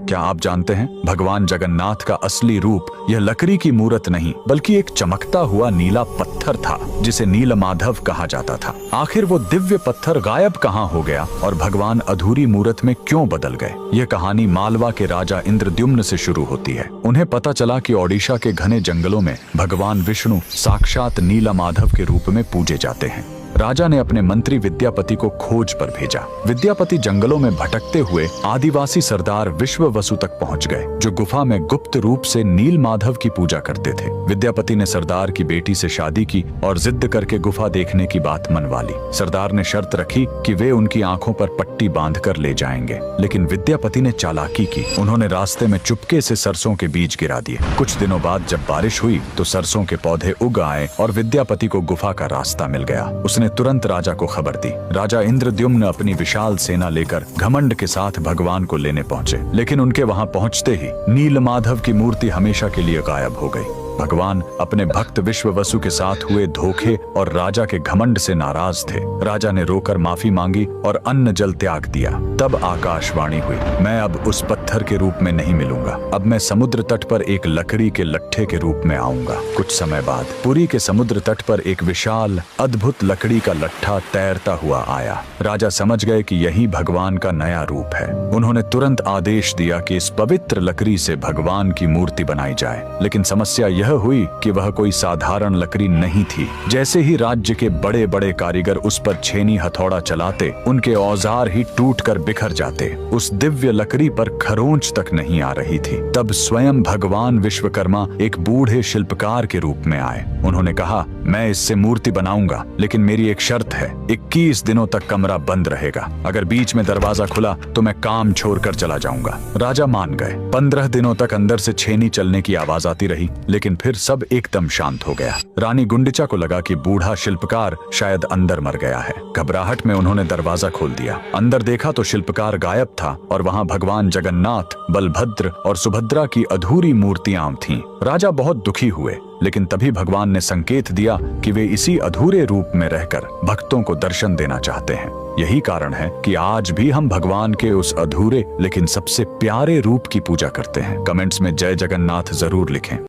क्या आप जानते हैं भगवान जगन्नाथ का असली रूप यह लकड़ी की मूरत नहीं बल्कि एक चमकता हुआ नीला पत्थर था जिसे नीलमाधव कहा जाता था। आखिर वो दिव्य पत्थर गायब कहाँ हो गया और भगवान अधूरी मूरत में क्यों बदल गए? यह कहानी मालवा के राजा इंद्रद्युम्न से शुरू होती है। उन्हें पता चला कि ओडिशा के घने जंगलों में भगवान विष्णु साक्षात नीलमाधव के रूप में पूजे जाते हैं। राजा ने अपने मंत्री विद्यापति को खोज पर भेजा। विद्यापति जंगलों में भटकते हुए आदिवासी सरदार विश्ववसु तक पहुंच गए, जो गुफा में गुप्त रूप से नीलमाधव की पूजा करते थे। विद्यापति ने सरदार की बेटी से शादी की और जिद करके गुफा देखने की बात मनवा ली। सरदार ने शर्त रखी कि वे उनकी आंखों पर पट्टी बांधकर ले जाएंगे, लेकिन विद्यापति ने चालाकी की। उन्होंने रास्ते में चुपके से सरसों के बीज गिरा दिए। कुछ दिनों बाद जब बारिश हुई तो सरसों के पौधे उग आए और विद्यापति को गुफा का रास्ता मिल गया। उसने तुरंत राजा को खबर दी। राजा इंद्रद्युम्न अपनी विशाल सेना लेकर घमंड के साथ भगवान को लेने पहुंचे, लेकिन उनके वहां पहुंचते ही नीलमाधव की मूर्ति हमेशा के लिए गायब हो गई। भगवान अपने भक्त विश्ववसु के साथ हुए धोखे और राजा के घमंड से नाराज थे। राजा ने रोकर माफी मांगी और अन्न जल त्याग दिया। तब आकाशवाणी हुई, मैं अब उस पत्थर के रूप में नहीं मिलूंगा, अब मैं समुद्र तट पर एक लकड़ी के लट्ठे के रूप में आऊंगा। कुछ समय बाद पुरी के समुद्र तट पर एक विशाल अद्भुत लकड़ी का लट्ठा तैरता हुआ आया। राजा समझ गए कि यही भगवान का नया रूप है। उन्होंने तुरंत आदेश दिया कि इस पवित्र लकड़ी से भगवान की मूर्ति बनाई जाए, लेकिन समस्या यह हुई कि वह कोई साधारण लकड़ी नहीं थी। जैसे ही राज्य के बड़े बड़े कारीगर उस पर छेनी हथौड़ा चलाते, उनके औजार ही टूटकर बिखर जाते। उस दिव्य लकड़ी पर खरोंच तक नहीं आ रही थी। तब स्वयं भगवान विश्वकर्मा एक बूढ़े शिल्पकार के रूप में आए। उन्होंने कहा, मैं इससे मूर्ति बनाऊंगा, लेकिन मेरी एक शर्त है, 21 दिनों तक कमरा बंद रहेगा। अगर बीच में दरवाजा खुला तो मैं काम छोड़कर चला जाऊंगा। राजा मान गए। 15 दिनों तक अंदर से छेनी चलने की आवाज आती रही, लेकिन फिर सब एकदम शांत हो गया। रानी गुंडिचा को लगा कि बूढ़ा शिल्पकार शायद अंदर मर गया है। घबराहट में उन्होंने दरवाजा खोल दिया। अंदर देखा तो शिल्पकार गायब था और वहां भगवान जगन्नाथ, बलभद्र और सुभद्रा की अधूरी मूर्तियां थीं। राजा बहुत दुखी हुए, लेकिन तभी भगवान ने संकेत दिया कि वे इसी अधूरे रूप में रहकर भक्तों को दर्शन देना चाहते हैं। यही कारण है कि आज भी हम भगवान के उस अधूरे लेकिन सबसे प्यारे रूप की पूजा करते हैं। कमेंट्स में जय जगन्नाथ जरूर लिखें।